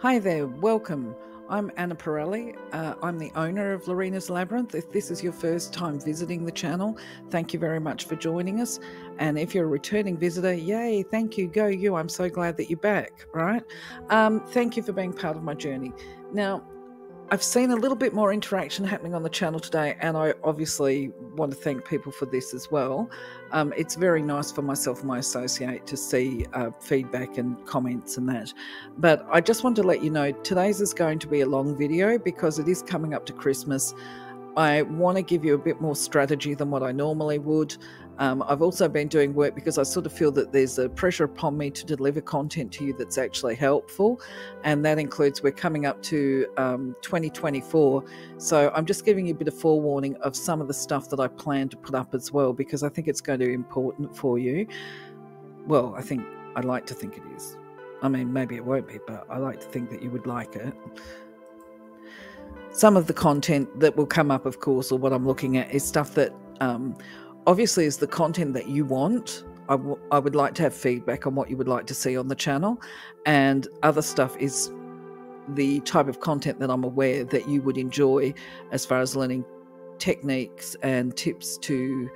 Hi there, welcome. I'm Anna Pirelli. I'm the owner of Lorena's Labyrinth. If this is your first time visiting the channel, thank you very much for joining us. And if you're a returning visitor, yay, thank you, go you. I'm so glad that you're back, right? Thank you for being part of my journey. Now, I've seen a little bit more interaction happening on the channel today, and I obviously want to thank people for this as well. It's very nice for myself and my associate to see feedback and comments and that. But I just want to let you know, today's is going to be a long video because it is coming up to Christmas. I want to give you a bit more strategy than what I normally would. I've also been doing work because I sort of feel that there's a pressure upon me to deliver content to you that's actually helpful. And that includes, we're coming up to 2024. So I'm just giving you a bit of forewarning of some of the stuff that I plan to put up as well, because I think it's going to be important for you. Well, I'd like to think it is. I mean, maybe it won't be, but I like to think that you would like it. Some of the content that will come up, of course, or what I'm looking at is stuff that obviously is the content that you want. I would like to have feedback on what you would like to see on the channel, and other stuff is the type of content that I'm aware that you would enjoy as far as learning techniques and tips to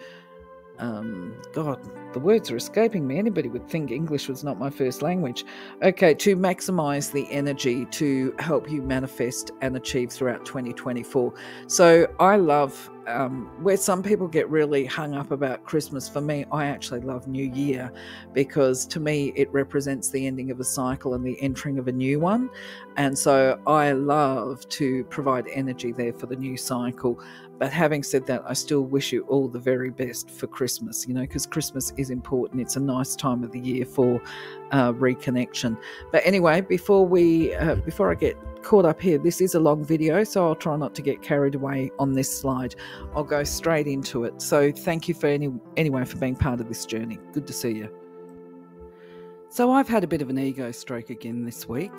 God, the words are escaping me. Anybody would think English was not my first language. Okay, to maximize the energy to help you manifest and achieve throughout 2024. So I love where some people get really hung up about Christmas. For me, I actually love New Year, because to me it represents the ending of a cycle and the entering of a new one. And so I love to provide energy there for the new cycle. But having said that, I still wish you all the very best for Christmas, you know, because Christmas is important. It's a nice time of the year for reconnection. But anyway, before I get caught up here, this is a long video, so I'll try not to get carried away on this slide. I'll go straight into it. So thank you for anyway for being part of this journey. Good to see you. So I've had a bit of an ego stroke again this week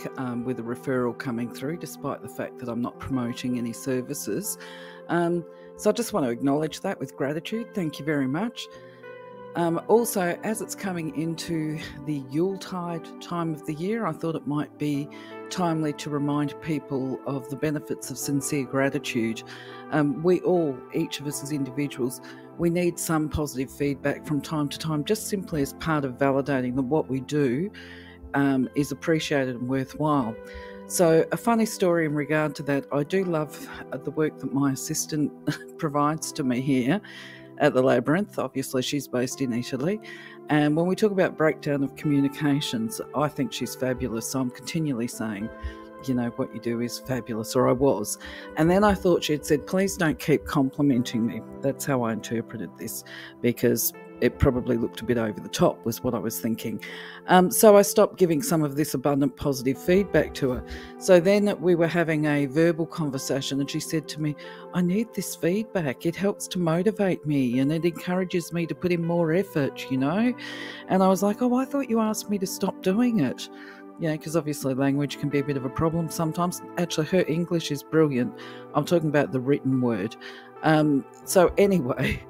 with a referral coming through, despite the fact that I'm not promoting any services. So I just want to acknowledge that with gratitude. Thank you very much. Also, as it's coming into the Yuletide time of the year, I thought it might be timely to remind people of the benefits of sincere gratitude. We all, each of us as individuals, we need some positive feedback from time to time, just simply as part of validating that what we do is appreciated and worthwhile. So a funny story in regard to that, I do love the work that my assistant provides to me here at the Labyrinth. Obviously, she's based in Italy. And when we talk about breakdown of communications, I think she's fabulous. So I'm continually saying, you know, what you do is fabulous, or I was. And then I thought she'd said, please don't keep complimenting me. That's how I interpreted this, because it probably looked a bit over the top, was what I was thinking. So I stopped giving some of this abundant positive feedback to her. So then we were having a verbal conversation, and she said to me, I need this feedback. It helps to motivate me, and it encourages me to put in more effort, you know. And I was like, oh, I thought you asked me to stop doing it. Yeah, because obviously language can be a bit of a problem sometimes. Actually, her English is brilliant. I'm talking about the written word. So anyway,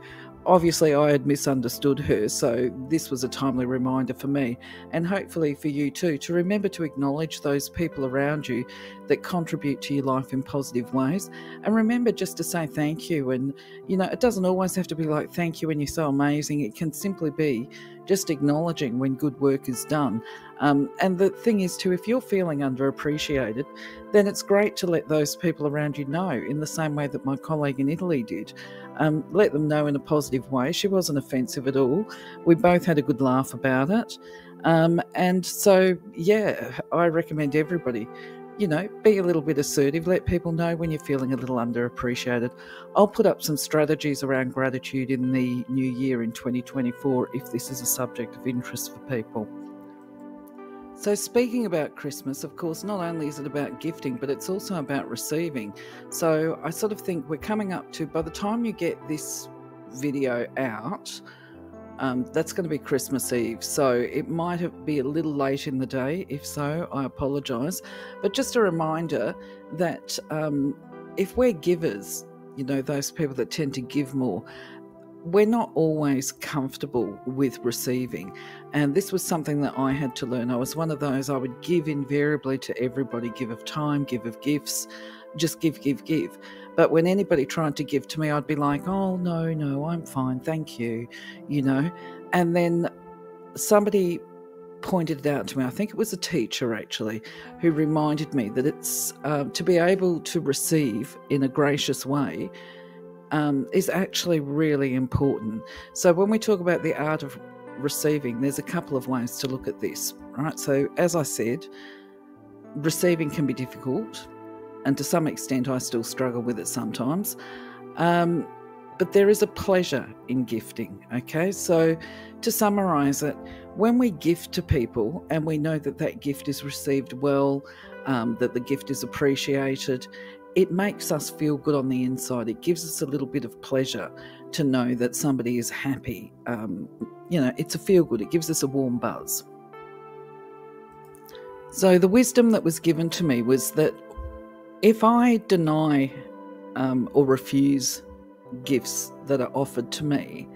obviously I had misunderstood her, so this was a timely reminder for me, and hopefully for you too, to remember to acknowledge those people around you that contribute to your life in positive ways. And remember just to say thank you. And, you know, it doesn't always have to be like, thank you when you're so amazing. It can simply be just acknowledging when good work is done. And the thing is too, if you're feeling underappreciated, then it's great to let those people around you know, in the same way that my colleague in Italy did. Let them know in a positive way. She wasn't offensive at all. We both had a good laugh about it. And so, yeah, I recommend everybody, you know, be a little bit assertive. Let people know when you're feeling a little underappreciated. I'll put up some strategies around gratitude in the new year in 2024 if this is a subject of interest for people. So speaking about Christmas, of course, not only is it about gifting, but it's also about receiving. So I sort of think we're coming up to, by the time you get this video out, that's going to be Christmas Eve. So it might be a little late in the day. If so, I apologise. But just a reminder that if we're givers, you know, those people that tend to give more, we're not always comfortable with receiving. And this was something that I had to learn. I was one of those, I would give invariably to everybody, give of time, give of gifts, just give. But when anybody tried to give to me, I'd be like, oh, no, I'm fine, thank you, And then somebody pointed it out to me, I think it was a teacher actually, who reminded me that it's to be able to receive in a gracious way is actually really important. So when we talk about the art of receiving, there's a couple of ways to look at this, right? So as I said, receiving can be difficult, and to some extent I still struggle with it sometimes. But there is a pleasure in gifting, okay? So to summarise it, when we gift to people and we know that that gift is received well, that the gift is appreciated, it makes us feel good on the inside. It gives us a little bit of pleasure to know that somebody is happy. It's a feel good. It gives us a warm buzz. So the wisdom that was given to me was that if I deny or refuse gifts that are offered to me,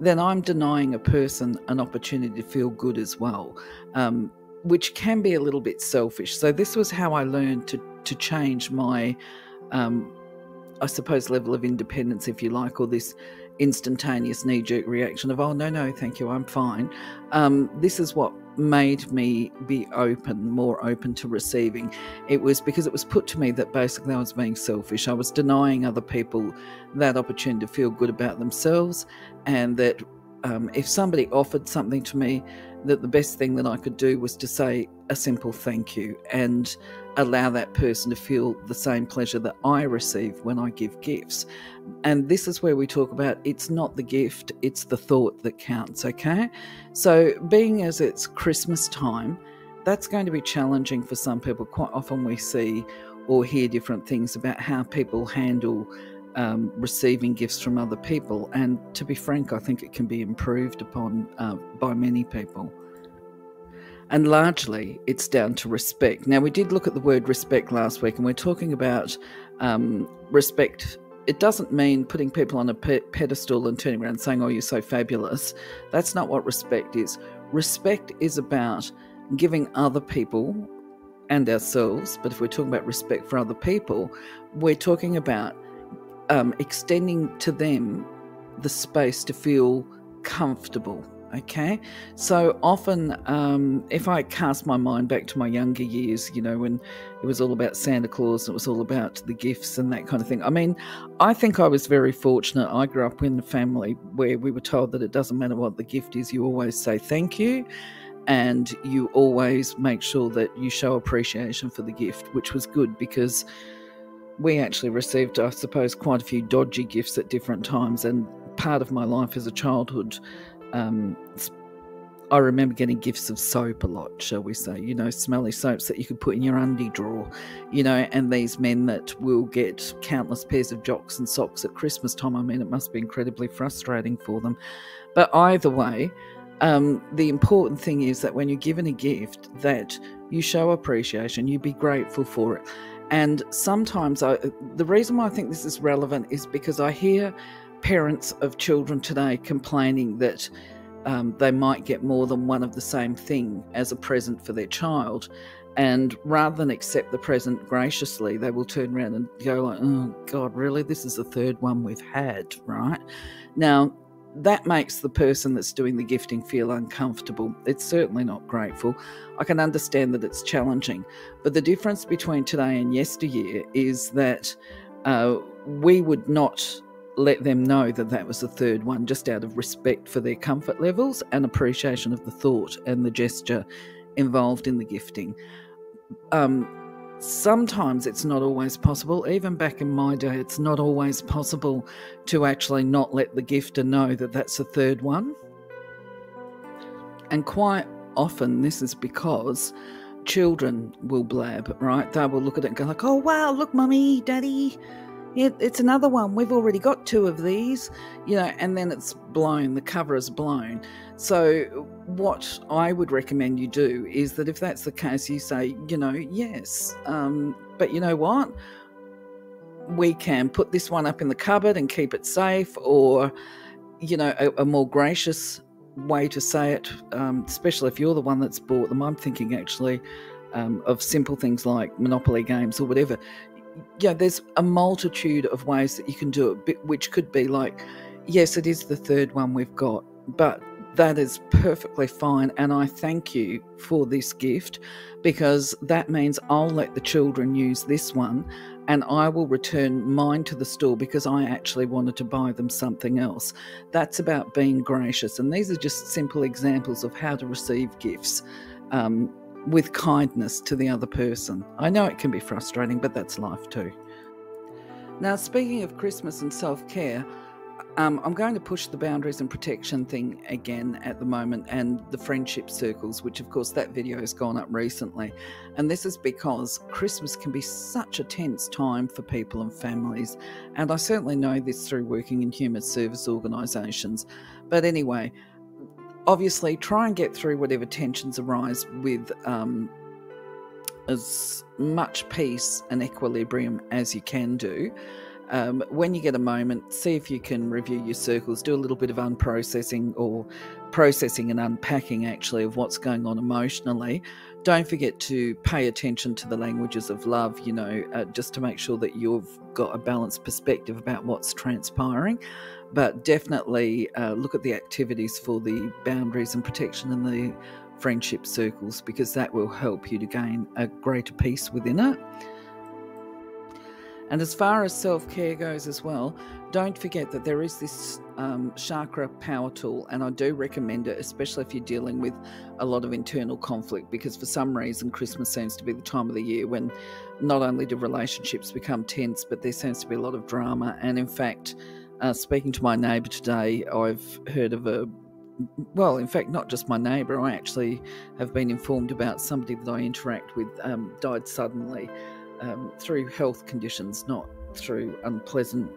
then I'm denying a person an opportunity to feel good as well, which can be a little bit selfish. So this was how I learned to change my, I suppose, level of independence, if you like, or this instantaneous knee-jerk reaction of, oh, no, thank you, I'm fine. This is what made me be more open to receiving. It was because it was put to me that basically I was being selfish. I was denying other people that opportunity to feel good about themselves, and that if somebody offered something to me, that the best thing that I could do was to say a simple thank you and allow that person to feel the same pleasure that I receive when I give gifts. And this is where we talk about it's not the gift, it's the thought that counts, okay? So being as it's Christmas time, that's going to be challenging for some people. Quite often we see or hear different things about how people handle receiving gifts from other people, and to be frank, I think it can be improved upon by many people. And largely it's down to respect. Now, we did look at the word respect last week, and we're talking about respect. It doesn't mean putting people on a pedestal and turning around and saying, oh, you're so fabulous. That's not what respect is. Respect is about giving other people and ourselves, but if we're talking about respect for other people, we're talking about extending to them the space to feel comfortable, okay? So often, if I cast my mind back to my younger years, when it was all about Santa Claus, it was all about the gifts and that kind of thing. I mean, I think I was very fortunate. I grew up in a family where we were told that it doesn't matter what the gift is, you always say thank you, and you always make sure that you show appreciation for the gift, which was good because we actually received, I suppose, quite a few dodgy gifts at different times. And part of my life as a childhood, I remember getting gifts of soap a lot, shall we say, smelly soaps that you could put in your undie drawer, and these men that will get countless pairs of jocks and socks at Christmas time. I mean, it must be incredibly frustrating for them. But either way, the important thing is that when you're given a gift, that you show appreciation, you be grateful for it. And sometimes the reason why I think this is relevant is because I hear parents of children today complaining that they might get more than one of the same thing as a present for their child. And rather than accept the present graciously, they will turn around and go like, oh, God, really? This is the third one we've had, right? Now, that makes the person that's doing the gifting feel uncomfortable. It's certainly not grateful. I can understand that it's challenging. But the difference between today and yesteryear is that we would not let them know that that was the third one, just out of respect for their comfort levels and appreciation of the thought and the gesture involved in the gifting. Sometimes it's not always possible. Even back in my day, it's not always possible to actually not let the gifter know that that's the third one. And quite often this is because children will blab, right? They will look at it and go like, oh, wow, look, mummy, daddy, it's another one. We've already got two of these, and then it's blown, the cover is blown. So what I would recommend you do is that if that's the case, you say, yes, but you know what? We can put this one up in the cupboard and keep it safe, or a more gracious way to say it, especially if you're the one that's bought them. I'm thinking actually of simple things like Monopoly games or whatever. There's a multitude of ways that you can do it, which could be like, yes, it is the third one we've got, but that is perfectly fine. And I thank you for this gift, because that means I'll let the children use this one and I will return mine to the store because I actually wanted to buy them something else. That's about being gracious. And these are just simple examples of how to receive gifts with kindness to the other person. I know it can be frustrating, but that's life too. Now, speaking of Christmas and self-care, I'm going to push the boundaries and protection thing again at the moment, and the friendship circles, which of course that video has gone up recently. And this is because Christmas can be such a tense time for people and families. And I certainly know this through working in human service organisations. But anyway, obviously try and get through whatever tensions arise with as much peace and equilibrium as you can do. When you get a moment, see if you can review your circles, do a little bit of unprocessing or processing and unpacking actually of what's going on emotionally. Don't forget to pay attention to the languages of love, just to make sure that you've got a balanced perspective about what's transpiring. But definitely look at the activities for the boundaries and protection in the friendship circles, because that will help you to gain a greater peace within it. And as far as self-care goes as well, don't forget that there is this chakra power tool, and I do recommend it, especially if you're dealing with a lot of internal conflict, because for some reason Christmas seems to be the time of the year when not only do relationships become tense, but there seems to be a lot of drama. And in fact, speaking to my neighbour today, I've heard of in fact, not just my neighbour, I actually have been informed about somebody that I interact with died suddenly. Through health conditions, not through unpleasant,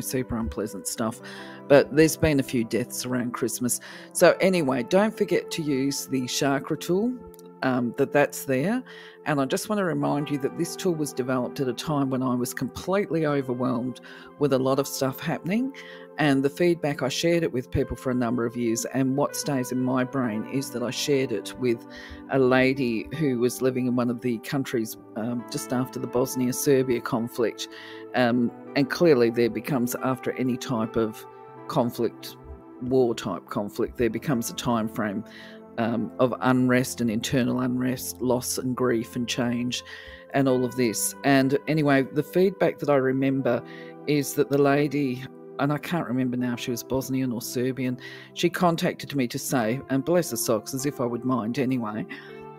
super unpleasant stuff. But there's been a few deaths around Christmas. So anyway, don't forget to use the chakra tool, that's there. And I just want to remind you that this tool was developed at a time when I was completely overwhelmed with a lot of stuff happening. And the feedback, I shared it with people for a number of years. And what stays in my brain is that I shared it with a lady who was living in one of the countries just after the Bosnia-Serbia conflict. And clearly there becomes, after any type of conflict, war-type conflict, there becomes a time frame of unrest and internal unrest, loss and grief and change and all of this. And anyway, the feedback that I remember is that the lady, and I can't remember now if she was Bosnian or Serbian, she contacted me to say, and bless her socks, as if I would mind anyway,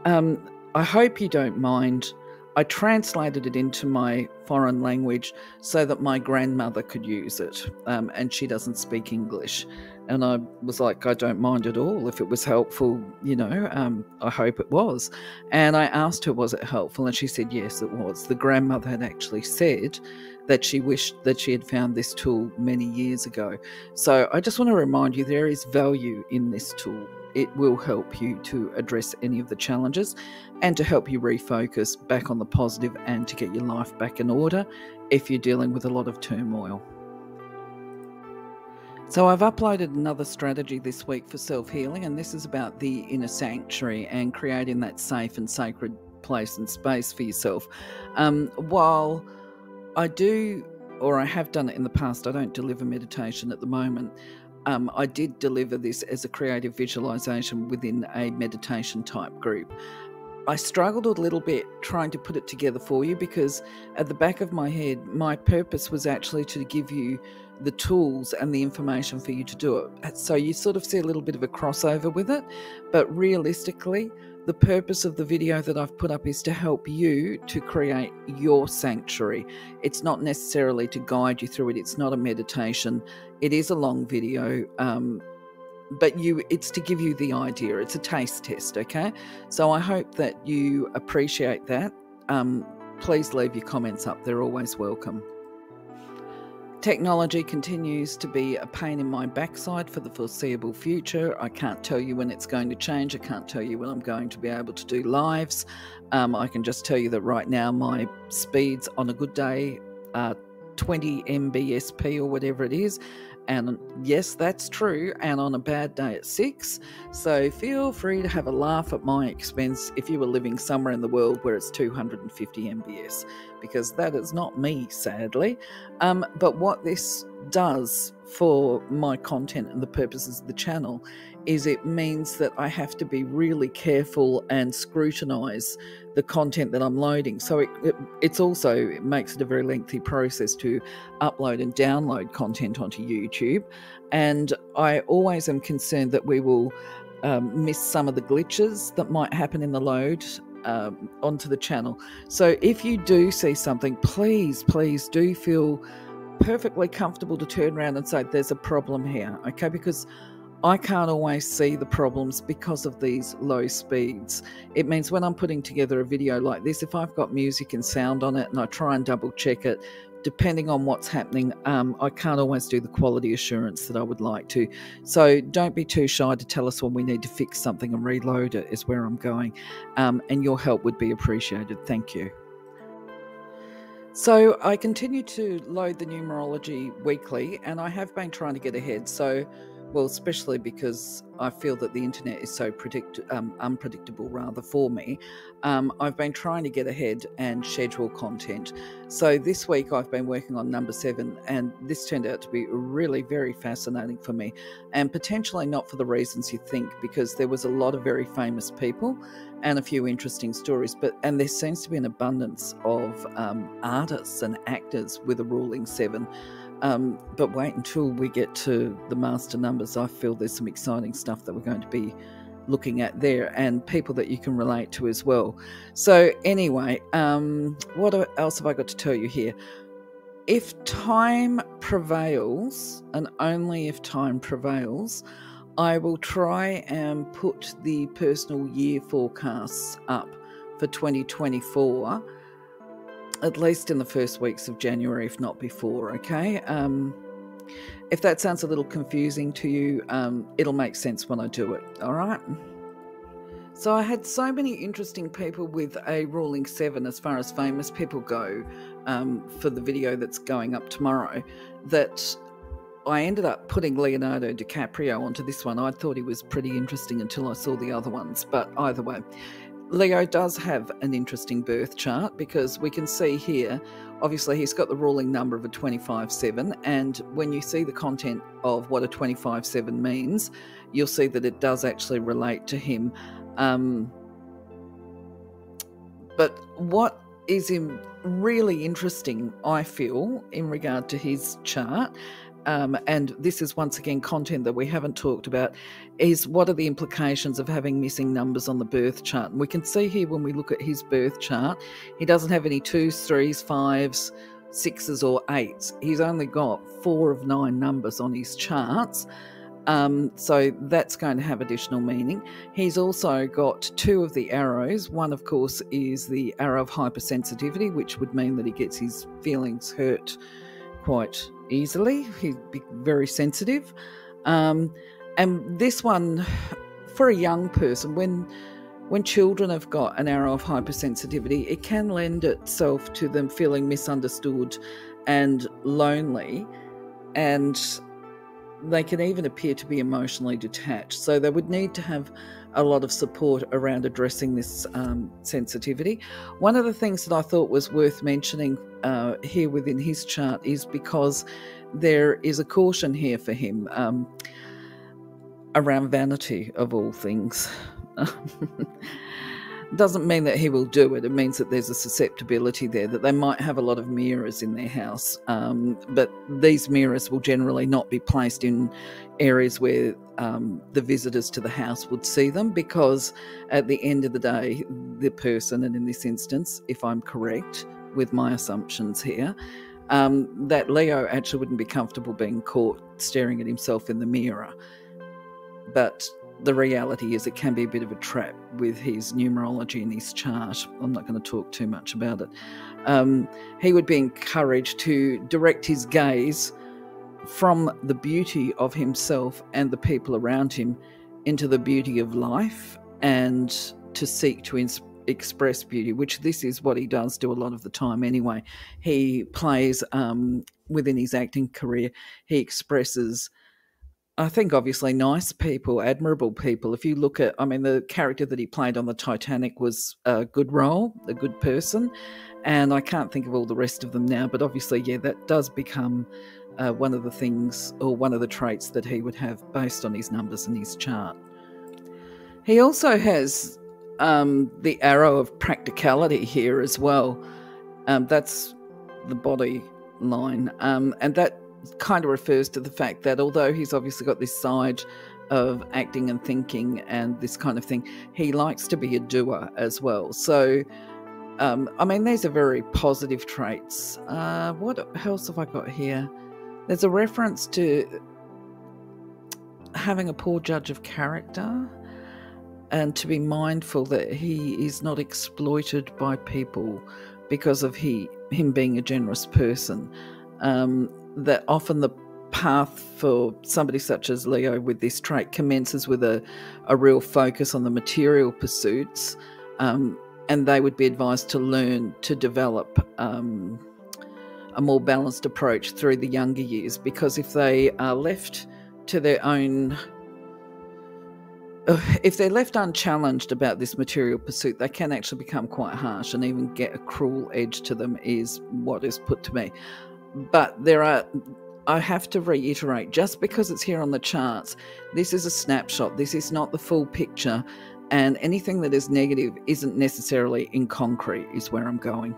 I hope you don't mind. I translated it into my foreign language so that my grandmother could use it, and she doesn't speak English. And I was like, I don't mind at all if it was helpful, I hope it was. And I asked her, was it helpful? And she said, yes, it was. The grandmother had actually said that she wished that she had found this tool many years ago. So I just want to remind you, there is value in this tool. It will help you to address any of the challenges and to help you refocus back on the positive and to get your life back in order if you're dealing with a lot of turmoil. So I've uploaded another strategy this week for self-healing, and this is about the inner sanctuary and creating that safe and sacred place and space for yourself. While I do, or I have done it in the past, I don't deliver meditation at the moment. I did deliver this as a creative visualization within a meditation type group. I struggled a little bit trying to put it together for you, because at the back of my head, my purpose was actually to give you the tools and the information for you to do it. So you sort of see a little bit of a crossover with it, but realistically, the purpose of the video that I've put up is to help you to create your sanctuary. It's not necessarily to guide you through it. It's not a meditation. It is a long video, but it's to give you the idea. It's a taste test, okay? So I hope that you appreciate that. Please leave your comments up. They're always welcome. Technology continues to be a pain in my backside for the foreseeable future. I can't tell you when it's going to change. I can't tell you when I'm going to be able to do lives. I can just tell you that right now my speeds on a good day are 20 Mbps or whatever it is. And yes, that's true, and on a bad day at 6. So feel free to have a laugh at my expense if you were living somewhere in the world where it's 250 MBS, because that is not me, sadly. But what this does for my content and the purposes of the channel is it means that I have to be really careful and scrutinize the content that I'm loading. So it makes it a very lengthy process to upload and download content onto YouTube. And I always am concerned that we will miss some of the glitches that might happen in the load onto the channel. So if you do see something, please do feel perfectly comfortable to turn around and say there's a problem here, okay? Because I can't always see the problems because of these low speeds. It means when I'm putting together a video like this, if I've got music and sound on it and I try and double check it, depending on what's happening, I can't always do the quality assurance that I would like to. So don't be too shy to tell us when we need to fix something and reload it, is where I'm going. And your help would be appreciated. Thank you. So I continue to load the numerology weekly, and I have been trying to get ahead. So, well, especially because I feel that the internet is so unpredictable rather for me. I've been trying to get ahead and schedule content. So this week I've been working on number 7, and this turned out to be really very fascinating for me, and potentially not for the reasons you think, because there was a lot of very famous people and a few interesting stories, and there seems to be an abundance of artists and actors with a ruling 7. But wait until we get to the master numbers. I feel there's some exciting stuff that we're going to be looking at there, and people that you can relate to as well. So anyway, what else have I got to tell you here? If time prevails, and only if time prevails, I will try and put the personal year forecasts up for 2024, at least in the first weeks of January, if not before, okay? If that sounds a little confusing to you, it'll make sense when I do it, all right? So I had so many interesting people with a ruling 7 as far as famous people go for the video that's going up tomorrow, that I ended up putting Leonardo Di Caprio onto this one. I thought he was pretty interesting until I saw the other ones, but either way. Leo does have an interesting birth chart, because we can see here, obviously he's got the ruling number of a 25-7, and when you see the content of what a 25-7 means, you'll see that it does actually relate to him. But what is really interesting, I feel, in regard to his chart, and this is once again content that we haven't talked about, is what are the implications of having missing numbers on the birth chart. And we can see here when we look at his birth chart, he doesn't have any 2s, 3s, 5s, 6s or 8s. He's only got 4 of 9 numbers on his charts. So that's going to have additional meaning. He's also got 2 of the arrows. One, of course, is the arrow of hypersensitivity, which would mean that he gets his feelings hurt quite easily. He'd be very sensitive. And this one, for a young person, when children have got an arrow of hypersensitivity, it can lend itself to them feeling misunderstood and lonely, and they can even appear to be emotionally detached. So they would need to have a lot of support around addressing this sensitivity. One of the things that I thought was worth mentioning here within his chart is because there is a caution here for him around vanity, of all things. Doesn't mean that he will do it. It means that there's a susceptibility there, that they might have a lot of mirrors in their house. But these mirrors will generally not be placed in areas where the visitors to the house would see them, because at the end of the day, the person, and in this instance, if I'm correct with my assumptions here, that Leo actually wouldn't be comfortable being caught staring at himself in the mirror. But the reality is it can be a bit of a trap with his numerology and his chart. I'm not going to talk too much about it. He would be encouraged to direct his gaze from the beauty of himself and the people around him into the beauty of life, and to seek to express beauty, which this is what he does do a lot of the time anyway. He plays within his acting career, he expresses, I think, obviously nice people, admirable people. If you look at, I mean, the character that he played on the Titanic was a good role, a good person, and I can't think of all the rest of them now, but obviously, yeah, that does become one of the things, or one of the traits that he would have based on his numbers and his chart. He also has the arrow of practicality here as well. That's the body line, and that kind of refers to the fact that although he's obviously got this side of acting and thinking and this kind of thing, he likes to be a doer as well. So, I mean, these are very positive traits. What else have I got here? There's a reference to having a poor judge of character and to be mindful that he is not exploited by people because of him being a generous person. That often the path for somebody such as Leo with this trait commences with a real focus on the material pursuits, and they would be advised to learn to develop a more balanced approach through the younger years, because if they are left to their own, if they're left unchallenged about this material pursuit, they can actually become quite harsh and even get a cruel edge to them, is what is put to me. But I have to reiterate, just because it's here on the charts, this is a snapshot. This is not the full picture, and anything that is negative isn't necessarily in concrete, is where I'm going.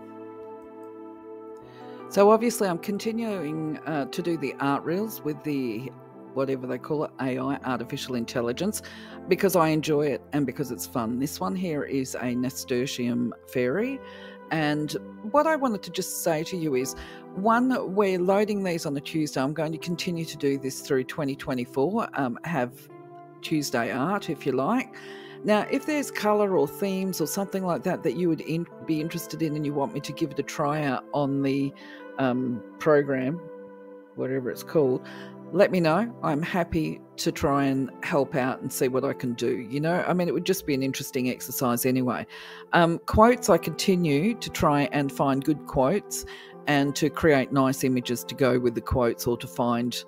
So obviously I'm continuing to do the art reels with the, whatever they call it, AI, artificial intelligence, because I enjoy it and because it's fun. This one here is a nasturtium fairy. And what I wanted to just say to you is, one, we're loading these on a Tuesday. I'm going to continue to do this through 2024, have Tuesday art, if you like. Now, if there's colour or themes or something like that that you would be interested in and you want me to give it a try out on the program, whatever it's called, let me know. I'm happy to try and help out and see what I can do. You know, I mean, it would just be an interesting exercise anyway. Quotes, I continue to try and find good quotes and to create nice images to go with the quotes, or to find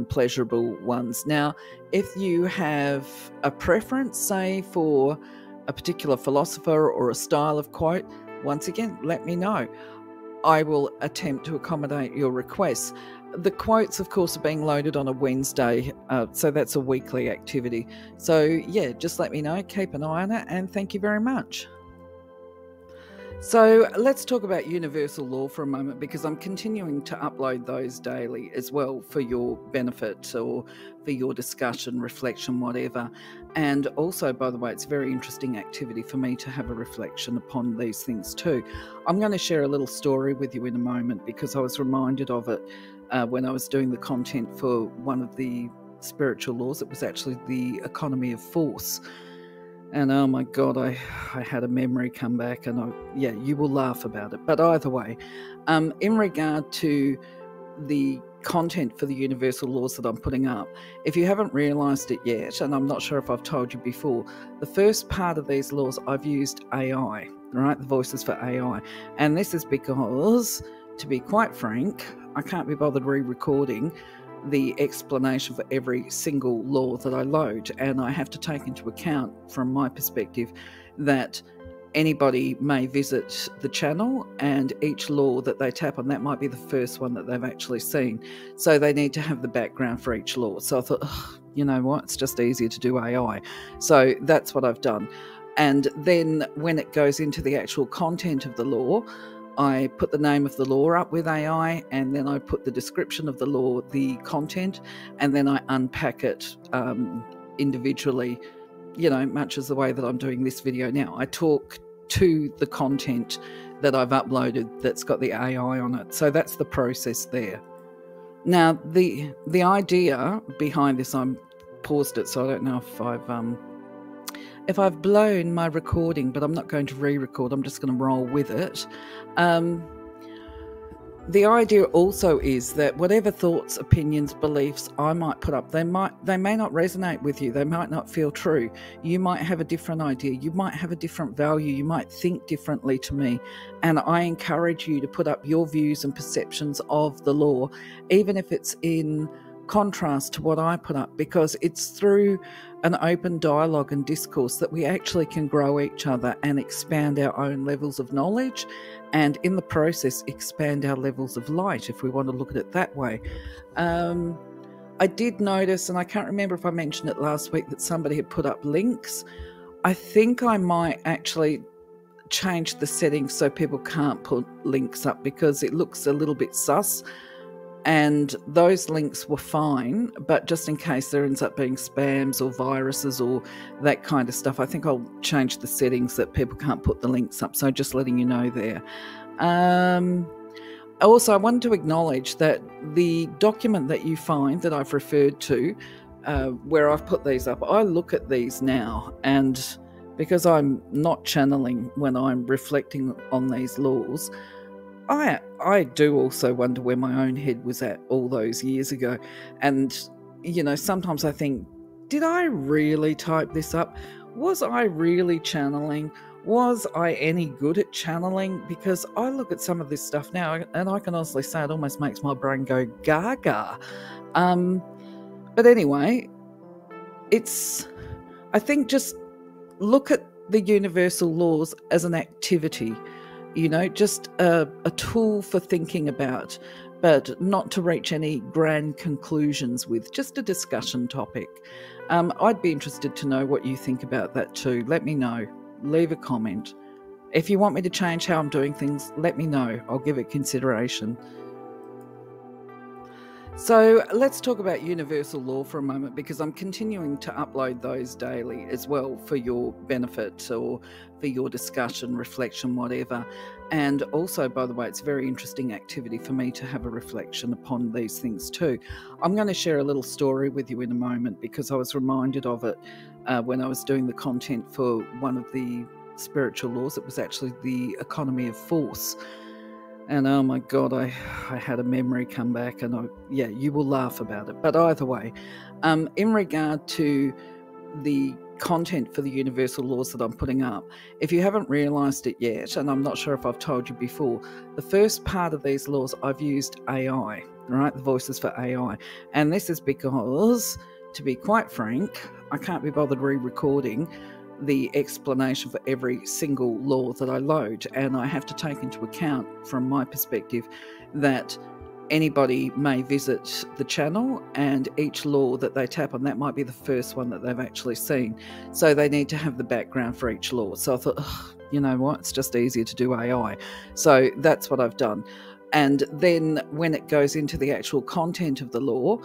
pleasurable ones. Now, if you have a preference, say, for a particular philosopher or a style of quote, once again, let me know. I will attempt to accommodate your requests. The quotes, of course, are being loaded on a Wednesday, so that's a weekly activity. So, yeah, just let me know, keep an eye on it, and thank you very much. So let's talk about universal law for a moment, because I'm continuing to upload those daily as well for your benefit or for your discussion, reflection, whatever. And also, by the way, it's a very interesting activity for me to have a reflection upon these things too. I'm going to share a little story with you in a moment, because I was reminded of it when I was doing the content for one of the spiritual laws. It was actually the economy of force. And oh my God, I had a memory come back, and yeah, you will laugh about it. But either way, in regard to the content for the universal laws that I'm putting up, if you haven't realised it yet, and I'm not sure if I've told you before, the first part of these laws I've used AI, right? The voices for AI. And this is because, to be quite frank, I can't be bothered re-recording the explanation for every single law that I load, and I have to take into account, from my perspective, that anybody may visit the channel, and each law that they tap on, that might be the first one that they've actually seen, so they need to have the background for each law. So I thought, you know what, it's just easier to do AI. So that's what I've done. And then when it goes into the actual content of the law, I put the name of the law up with AI, and then I put the description of the law, the content, and then I unpack it individually, you know, much as the way that I'm doing this video now. I talk to the content that I've uploaded that's got the AI on it. So that's the process there. Now, the idea behind this, I'm paused it, so I don't know if I've blown my recording, but I'm not going to re-record. I'm just going to roll with it. The idea also is that whatever thoughts, opinions, beliefs I might put up, they may not resonate with you. They might not feel true. You might have a different idea. You might have a different value. You might think differently to me. And I encourage you to put up your views and perceptions of the law, even if it's in contrast to what I put up, because it's through an open dialogue and discourse that we actually can grow each other and expand our own levels of knowledge, and in the process expand our levels of light, if we want to look at it that way. I did notice, and I can't remember if I mentioned it last week, that somebody had put up links. I think I might actually change the settings so people can't put links up, because it looks a little bit sus. And those links were fine, but just in case there ends up being spams or viruses or that kind of stuff, I think I'll change the settings that people can't put the links up. So just letting you know there. Also, I wanted to acknowledge that the document that you find that I've referred to, where I've put these up, I look at these now, and because I'm not channeling when I'm reflecting on these laws, I do also wonder where my own head was at all those years ago. And, you know, sometimes I think, did I really type this up? Was I really channeling? Was I any good at channeling? Because I look at some of this stuff now and I can honestly say it almost makes my brain go gaga. But anyway, I think just look at the universal laws as an activity. You know, just a tool for thinking about, but not to reach any grand conclusions with, just a discussion topic. I'd be interested to know what you think about that too. Let me know. Leave a comment. If you want me to change how I'm doing things, let me know. I'll give it consideration. So let's talk about universal law for a moment, because I'm continuing to upload those daily as well for your benefit or for your discussion, reflection, whatever. And also, by the way, it's a very interesting activity for me to have a reflection upon these things too. I'm going to share a little story with you in a moment, because I was reminded of it when I was doing the content for one of the spiritual laws. It was actually the economy of force. And oh my God, I had a memory come back, and yeah, you will laugh about it. But either way, in regard to the content for the universal laws that I'm putting up, if you haven't realised it yet, and I'm not sure if I've told you before, the first part of these laws I've used AI, right? The voices for AI. And this is because, to be quite frank, I can't be bothered re-recording the explanation for every single law that I load, and I have to take into account, from my perspective, that anybody may visit the channel, and each law that they tap on, that might be the first one that they've actually seen, so they need to have the background for each law. So I thought, you know what, it's just easier to do AI. So that's what I've done. And then when it goes into the actual content of the law,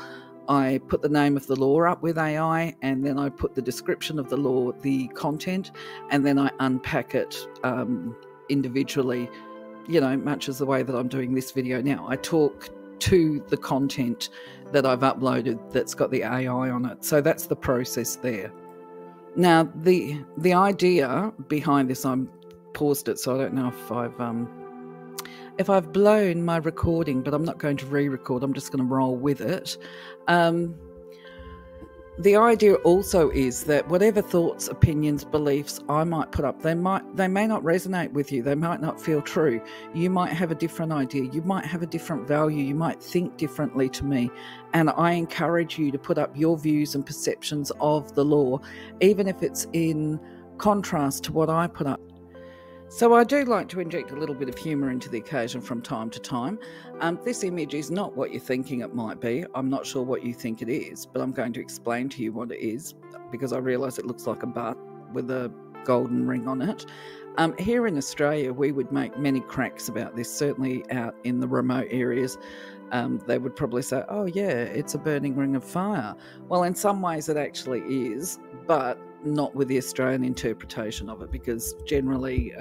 I put the name of the law up with AI, and then I put the description of the law, the content, and then I unpack it individually, you know, much as the way that I'm doing this video now. I talk to the content that I've uploaded that's got the AI on it. So that's the process there. Now, the idea behind this, I'm paused it, so I don't know if I've blown my recording, but I'm not going to re-record. I'm just going to roll with it. The idea also is that whatever thoughts, opinions, beliefs I might put up, they may not resonate with you. They might not feel true. You might have a different idea. You might have a different value. You might think differently to me. And I encourage you to put up your views and perceptions of the law, even if it's in contrast to what I put up. So I do like to inject a little bit of humour into the occasion from time to time. This image is not what you're thinking it might be. I'm not sure what you think it is, but I'm going to explain to you what it is, because I realise it looks like a butt with a golden ring on it. Here in Australia, we would make many cracks about this, certainly out in the remote areas. They would probably say, oh yeah, it's a burning ring of fire. Well, in some ways it actually is, but not with the Australian interpretation of it, because generally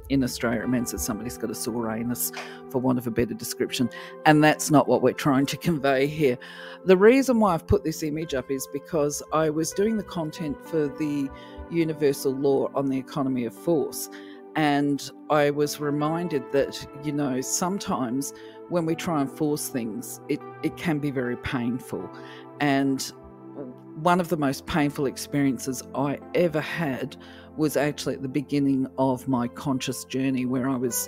in Australia it means that somebody's got a sore anus, for want of a better description, and that's not what we're trying to convey here. The reason why I've put this image up is because I was doing the content for the universal law on the economy of force, and I was reminded that, you know, sometimes when we try and force things, it can be very painful. And one of the most painful experiences I ever had was actually at the beginning of my conscious journey, where I was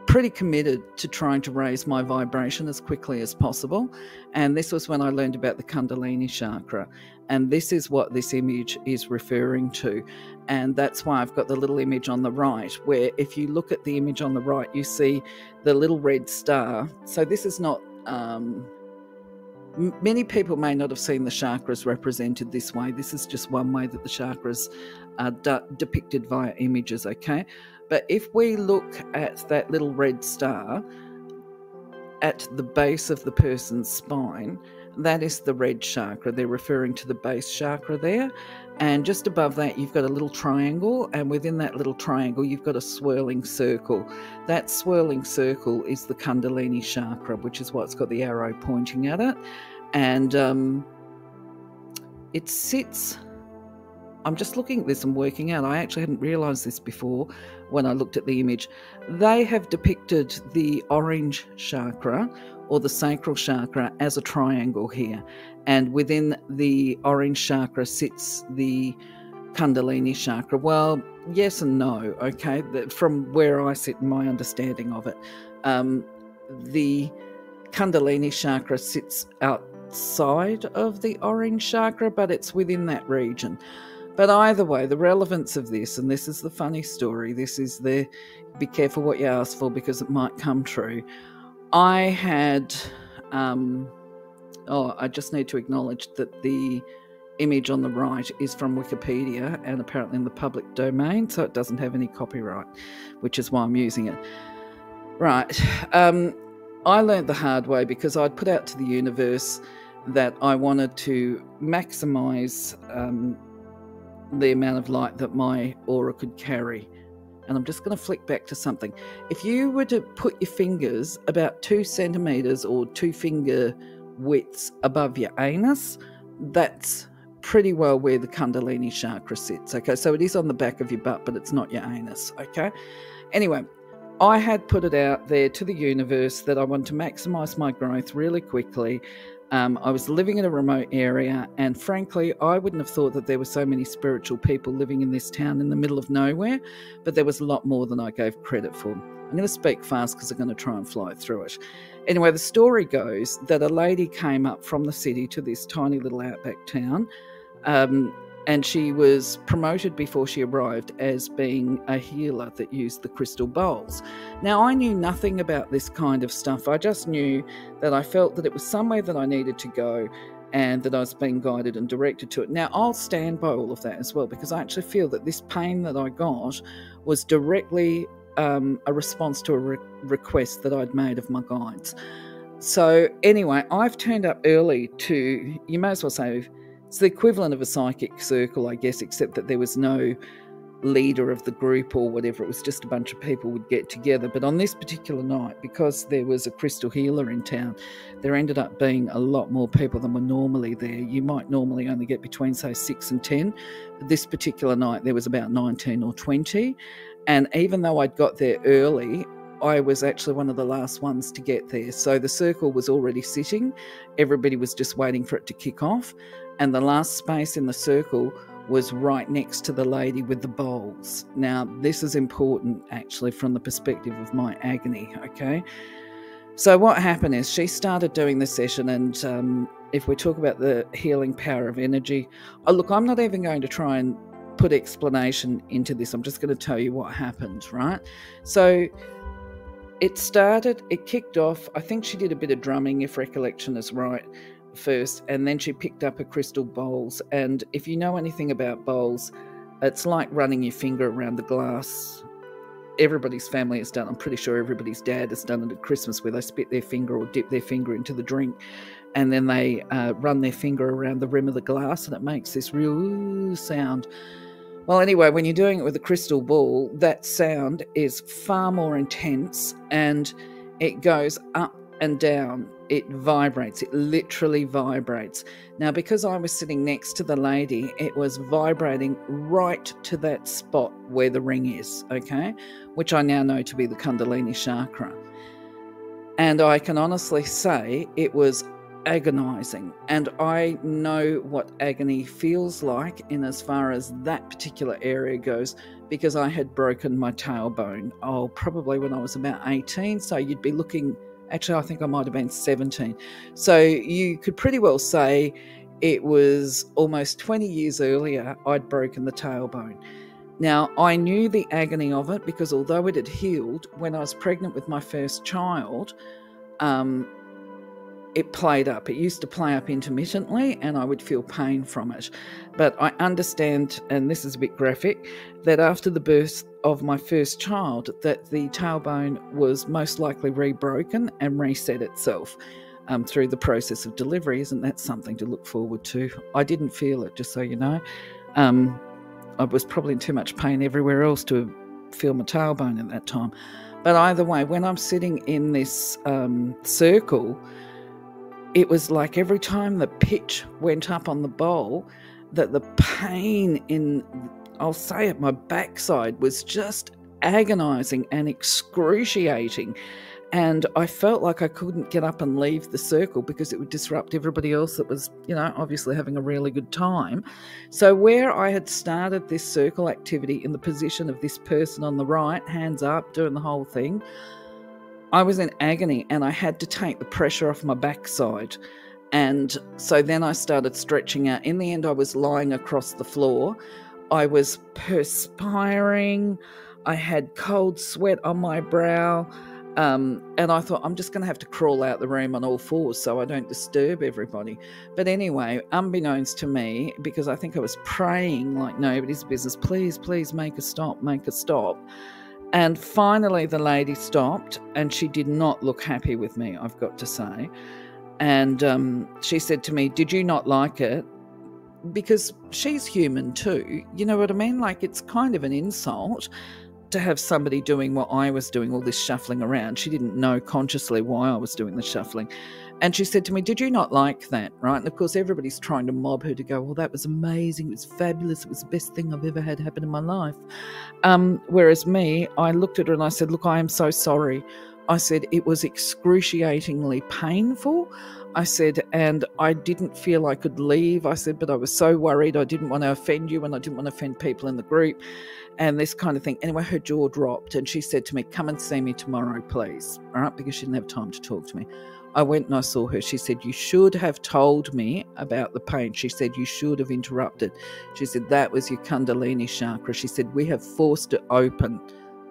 pretty committed to trying to raise my vibration as quickly as possible. And this was when I learned about the Kundalini Chakra. And this is what this image is referring to. And that's why I've got the little image on the right, where if you look at the image on the right, you see the little red star. So this is not... many people may not have seen the chakras represented this way. This is just one way that the chakras are depicted via images, okay? But if we look at that little red star at the base of the person's spine, that is the red chakra. They're referring to the base chakra there. And just above that, you've got a little triangle, and within that little triangle, you've got a swirling circle. That swirling circle is the Kundalini Chakra, which is what's got the arrow pointing at it. And it sits... I'm just looking at this and working out. I actually hadn't realised this before when I looked at the image. They have depicted the orange chakra or the sacral chakra as a triangle here. And within the orange chakra sits the Kundalini Chakra. Well, yes and no, okay? From where I sit in my understanding of it. The Kundalini Chakra sits outside of the orange chakra, but it's within that region. But either way, the relevance of this, and this is the funny story, this is the be careful what you ask for because it might come true. I had, I just need to acknowledge that the image on the right is from Wikipedia and apparently in the public domain, so it doesn't have any copyright, which is why I'm using it. Right. I learned the hard way because I'd put out to the universe that I wanted to maximise the amount of light that my aura could carry. And I'm just going to flick back to something. If you were to put your fingers about 2 centimetres or 2 finger widths above your anus, that's pretty well where the Kundalini Chakra sits. Okay, so it is on the back of your butt, but it's not your anus. Okay, anyway, I had put it out there to the universe that I wanted to maximise my growth really quickly. I was living in a remote area, and frankly, I wouldn't have thought that there were so many spiritual people living in this town in the middle of nowhere, but there was a lot more than I gave credit for. I'm going to speak fast because I'm going to try and fly through it. Anyway, the story goes that a lady came up from the city to this tiny little outback town, and she was promoted before she arrived as being a healer that used the crystal bowls. Now, I knew nothing about this kind of stuff. I just knew that I felt that it was somewhere that I needed to go and that I was being guided and directed to it. Now, I'll stand by all of that as well because I actually feel that this pain that I got was directly a response to a request that I'd made of my guides. So anyway, I've turned up early to, you may as well say, it's the equivalent of a psychic circle, I guess, except that there was no leader of the group or whatever. It was just a bunch of people would get together. But on this particular night, because there was a crystal healer in town, there ended up being a lot more people than were normally there. You might normally only get between, say, 6 and 10. But this particular night, there was about 19 or 20. And even though I'd got there early, I was actually one of the last ones to get there. So the circle was already sitting. Everybody was just waiting for it to kick off. And the last space in the circle was right next to the lady with the bowls. Now, this is important, actually, from the perspective of my agony, okay? So what happened is she started doing the session, and if we talk about the healing power of energy, look, I'm not even going to try and put explanation into this. I'm just going to tell you what happened, right? So it kicked off. I think she did a bit of drumming, if recollection is right, first, and then she picked up her crystal bowls. And if you know anything about bowls, it's like running your finger around the glass. Everybody's family has done. I'm pretty sure everybody's dad has done it at Christmas, where they spit their finger or dip their finger into the drink, and then they run their finger around the rim of the glass, and it makes this real sound. Well, anyway, when you're doing it with a crystal ball, that sound is far more intense, and it goes up and down. It vibrates. It literally vibrates. Now, because I was sitting next to the lady, it was vibrating right to that spot where the ring is, okay, which I now know to be the Kundalini Chakra. And I can honestly say it was agonizing. And I know what agony feels like in as far as that particular area goes, because I had broken my tailbone, probably when I was about 18. So you'd be looking, actually, I think I might have been 17. So you could pretty well say it was almost 20 years earlier I'd broken the tailbone. Now, I knew the agony of it because although it had healed, when I was pregnant with my first child, it played up. It used to play up intermittently and I would feel pain from it. But I understand, and this is a bit graphic, that after the birth of my first child, that the tailbone was most likely rebroken and reset itself through the process of delivery. Isn't that something to look forward to? I didn't feel it, just so you know. I was probably in too much pain everywhere else to feel my tailbone at that time. But either way, when I'm sitting in this circle, it was like every time the pitch went up on the bowl, that the pain in, I'll say it, my backside was just agonizing and excruciating. And I felt like I couldn't get up and leave the circle because it would disrupt everybody else that was, obviously having a really good time. So where I had started this circle activity in the position of this person on the right, hands up, doing the whole thing, I was in agony and I had to take the pressure off my backside. And so then I started stretching out. In the end, I was lying across the floor. I was perspiring. I had cold sweat on my brow. And I thought, I'm just going to have to crawl out the room on all fours so I don't disturb everybody. But anyway, unbeknownst to me, because I think I was praying like nobody's business, please, please make a stop, make a stop. And finally the lady stopped, and she did not look happy with me, I've got to say. And she said to me, did you not like it? Because she's human too. You know what I mean? Like, it's kind of an insult to have somebody doing what I was doing, all this shuffling around. She didn't know consciously why I was doing the shuffling. And she said to me, did you not like that? Right? And of course, everybody's trying to mob her to go, well, that was amazing. It was fabulous. It was the best thing I've ever had happen in my life. Whereas me, I looked at her and I said, look, I am so sorry. I said, it was excruciatingly painful. I said, and I didn't feel I could leave. I said, but I was so worried. I didn't want to offend you and I didn't want to offend people in the group and this kind of thing. Anyway, her jaw dropped and she said to me, come and see me tomorrow, please. All right, because she didn't have time to talk to me. I went and I saw her. She said, you should have told me about the pain. She said, you should have interrupted. She said, that was your Kundalini Chakra. She said, we have forced it open.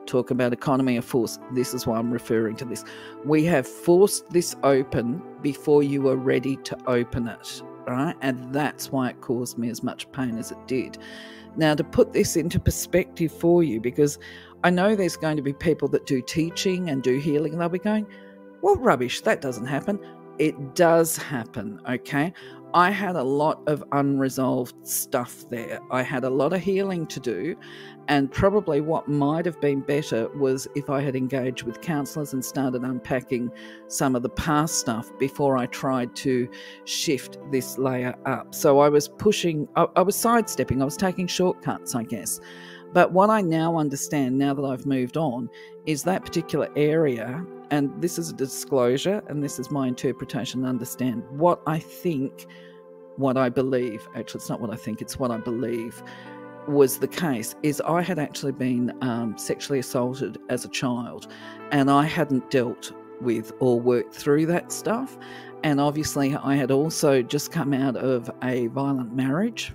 Talk about economy of force. This is why I'm referring to this. We have forced this open before you were ready to open it, right? And that's why it caused me as much pain as it did. Now, to put this into perspective for you, because I know there's going to be people that do teaching and do healing, and they'll be going, well, rubbish, that doesn't happen. It does happen, okay? I had a lot of unresolved stuff there. I had a lot of healing to do, and probably what might have been better was if I had engaged with counsellors and started unpacking some of the past stuff before I tried to shift this layer up. So I was pushing, I was sidestepping, I was taking shortcuts, I guess. But what I now understand, now that I've moved on, is that particular area, and this is a disclosure, and this is my interpretation and understand what I think, what I believe, actually it's not what I think, it's what I believe was the case, is I had actually been sexually assaulted as a child, and I hadn't dealt with or worked through that stuff. And obviously I had also just come out of a violent marriage,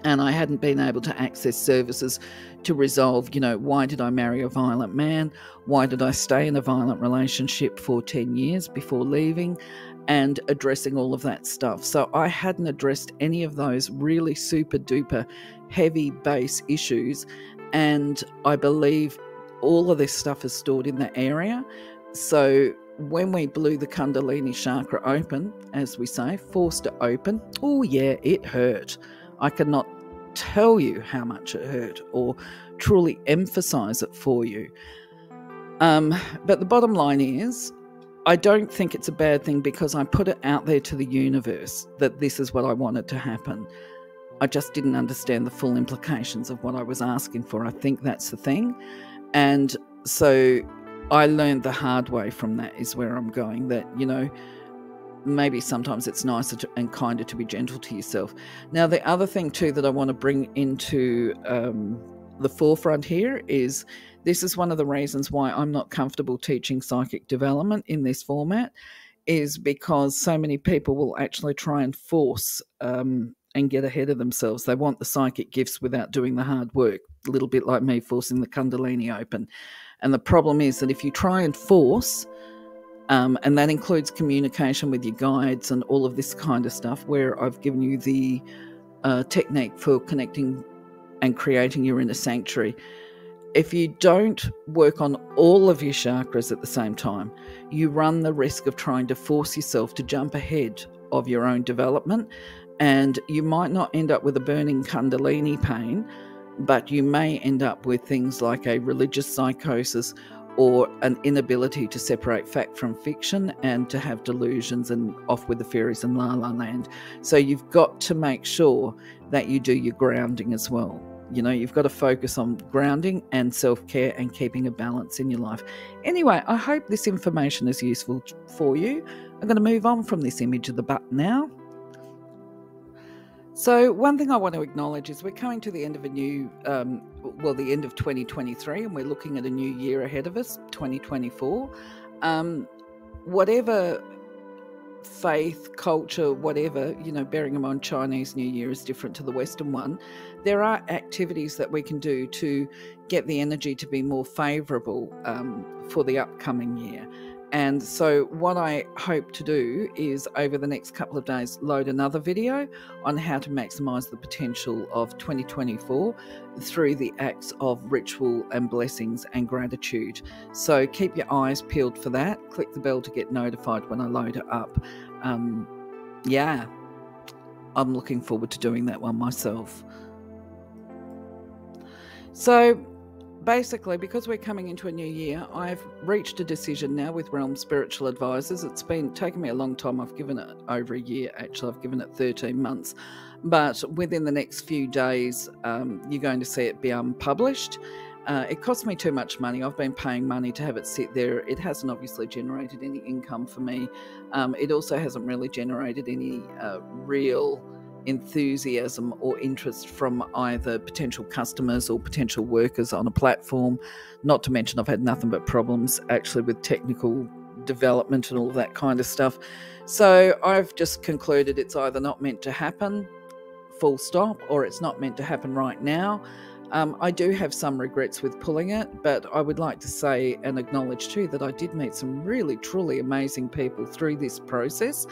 and I hadn't been able to access services to resolve, why did I marry a violent man? Why did I stay in a violent relationship for 10 years before leaving? And addressing all of that stuff. So I hadn't addressed any of those really super duper heavy base issues. And I believe all of this stuff is stored in that area. So when we blew the Kundalini Chakra open, as we say, forced it open, oh yeah, it hurt. I cannot tell you how much it hurt or truly emphasize it for you. But the bottom line is, I don't think it's a bad thing because I put it out there to the universe that this is what I wanted to happen. I just didn't understand the full implications of what I was asking for. I think that's the thing. And so I learned the hard way from that, is where I'm going, that, you know, maybe sometimes it's nicer and kinder to be gentle to yourself. Now, the other thing too that I want to bring into the forefront here is, this is one of the reasons why I'm not comfortable teaching psychic development in this format, is because so many people will actually try and force and get ahead of themselves. They want the psychic gifts without doing the hard work, a little bit like me forcing the Kundalini open. And the problem is that if you try and force, and that includes communication with your guides and all of this kind of stuff, where I've given you the technique for connecting and creating your inner sanctuary. If you don't work on all of your chakras at the same time, you run the risk of trying to force yourself to jump ahead of your own development, and you might not end up with a burning Kundalini pain, but you may end up with things like a religious psychosis or an inability to separate fact from fiction, and to have delusions and off with the fairies and la la land. So you've got to make sure that you do your grounding as well. You know, you've got to focus on grounding and self-care and keeping a balance in your life. Anyway, I hope this information is useful for you. I'm going to move on from this image of the butt now. So one thing I want to acknowledge is we're coming to the end of a new, the end of 2023, and we're looking at a new year ahead of us, 2024. Whatever faith, culture, whatever, you know, bearing in mind Chinese New Year is different to the Western one, there are activities that we can do to get the energy to be more favourable for the upcoming year. And so what I hope to do is, over the next couple of days, load another video on how to maximise the potential of 2024 through the acts of ritual and blessings and gratitude. So keep your eyes peeled for that. Click the bell to get notified when I load it up. Yeah, I'm looking forward to doing that one myself. So basically, because we're coming into a new year, I've reached a decision now with Realm Spiritual Advisors. It's been taking me a long time. I've given it over a year, actually. I've given it 13 months. But within the next few days, you're going to see it be unpublished. It cost me too much money. I've been paying money to have it sit there. It hasn't obviously generated any income for me. It also hasn't really generated any real enthusiasm or interest from either potential customers or potential workers on a platform. Not to mention I've had nothing but problems actually with technical development and all of that kind of stuff. So I've just concluded it's either not meant to happen, full stop, or it's not meant to happen right now. I do have some regrets with pulling it, but I would like to say and acknowledge too that I did meet some really, truly amazing people through this process.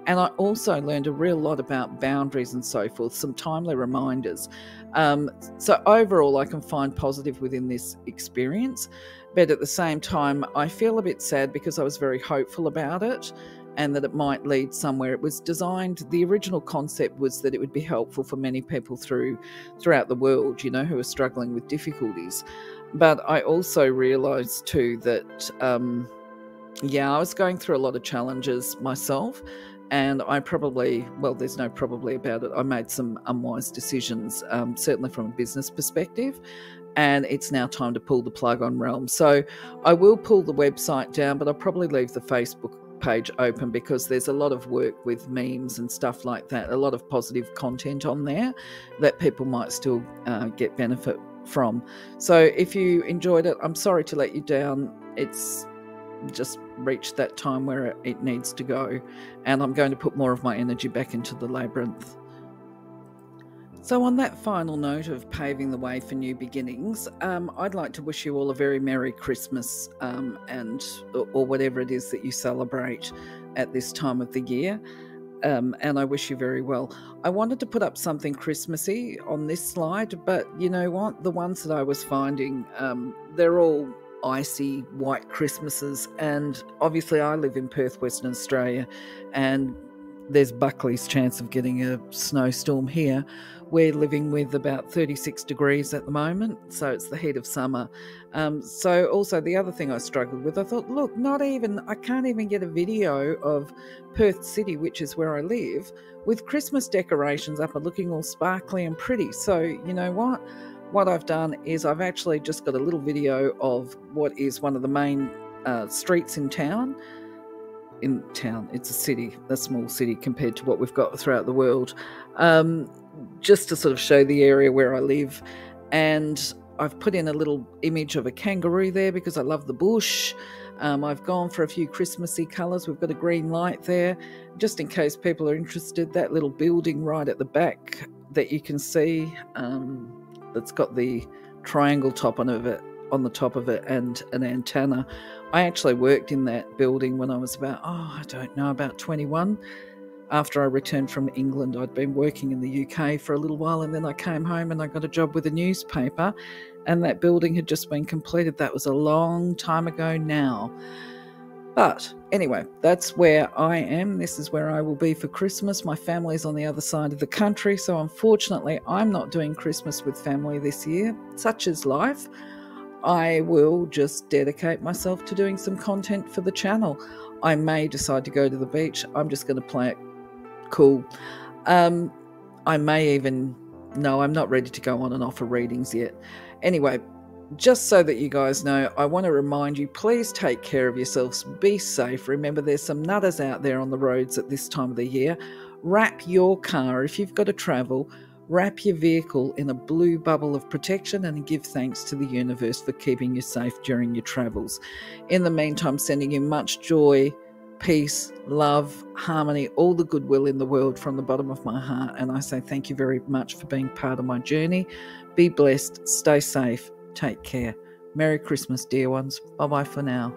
And I also learned a real lot about boundaries and so forth, some timely reminders. So overall, I can find positive within this experience. But at the same time, I feel a bit sad because I was very hopeful about it, and that it might lead somewhere. It was designed, the original concept was that it would be helpful for many people throughout the world, you know, who are struggling with difficulties. But I also realised too that, I was going through a lot of challenges myself, and I probably, well, there's no probably about it, I made some unwise decisions, certainly from a business perspective, and it's now time to pull the plug on Realm. So I will pull the website down, but I'll probably leave the Facebook page open because there's a lot of work with memes and stuff like that, a lot of positive content on there that people might still get benefit from. So if you enjoyed it, I'm sorry to let you down. It's just reached that time where it needs to go, and I'm going to put more of my energy back into the labyrinth. So on that final note of paving the way for new beginnings, I'd like to wish you all a very Merry Christmas or whatever it is that you celebrate at this time of the year. And I wish you very well. I wanted to put up something Christmassy on this slide, but you know what? The ones that I was finding, they're all icy white Christmases. And obviously I live in Perth, Western Australia, and there's Buckley's chance of getting a snowstorm here. We're living with about 36 degrees at the moment, so it's the heat of summer. So also the other thing I struggled with, I thought, look, I can't even get a video of Perth City, which is where I live, with Christmas decorations up and looking all sparkly and pretty. So you know what I've done is I've actually just got a little video of what is one of the main streets in town. It's a city, a small city compared to what we've got throughout the world, just to sort of show the area where I live. And I've put in a little image of a kangaroo there because I love the bush. I've gone for a few Christmassy colours. We've got a green light there, just in case people are interested. That little building right at the back that you can see, that's got the triangle top on the top of it and an antenna. I actually worked in that building when I was about 21. After I returned from England, I'd been working in the UK for a little while, and then I came home and I got a job with a newspaper, and that building had just been completed. That was a long time ago now. But anyway, that's where I am. This is where I will be for Christmas. My family's on the other side of the country, so unfortunately I'm not doing Christmas with family this year. Such is life. I will just dedicate myself to doing some content for the channel. I may decide to go to the beach. I'm just going to play it cool. I may even... No, I'm not ready to go on and offer readings yet. Anyway, just so that you guys know, I want to remind you, please take care of yourselves. Be safe. Remember, there's some nutters out there on the roads at this time of the year. Wrap your car, if you've got to travel, wrap your vehicle in a blue bubble of protection and give thanks to the universe for keeping you safe during your travels. In the meantime, sending you much joy, peace, love, harmony, all the goodwill in the world from the bottom of my heart. And I say thank you very much for being part of my journey. Be blessed, stay safe, take care. Merry Christmas, dear ones. Bye-bye for now.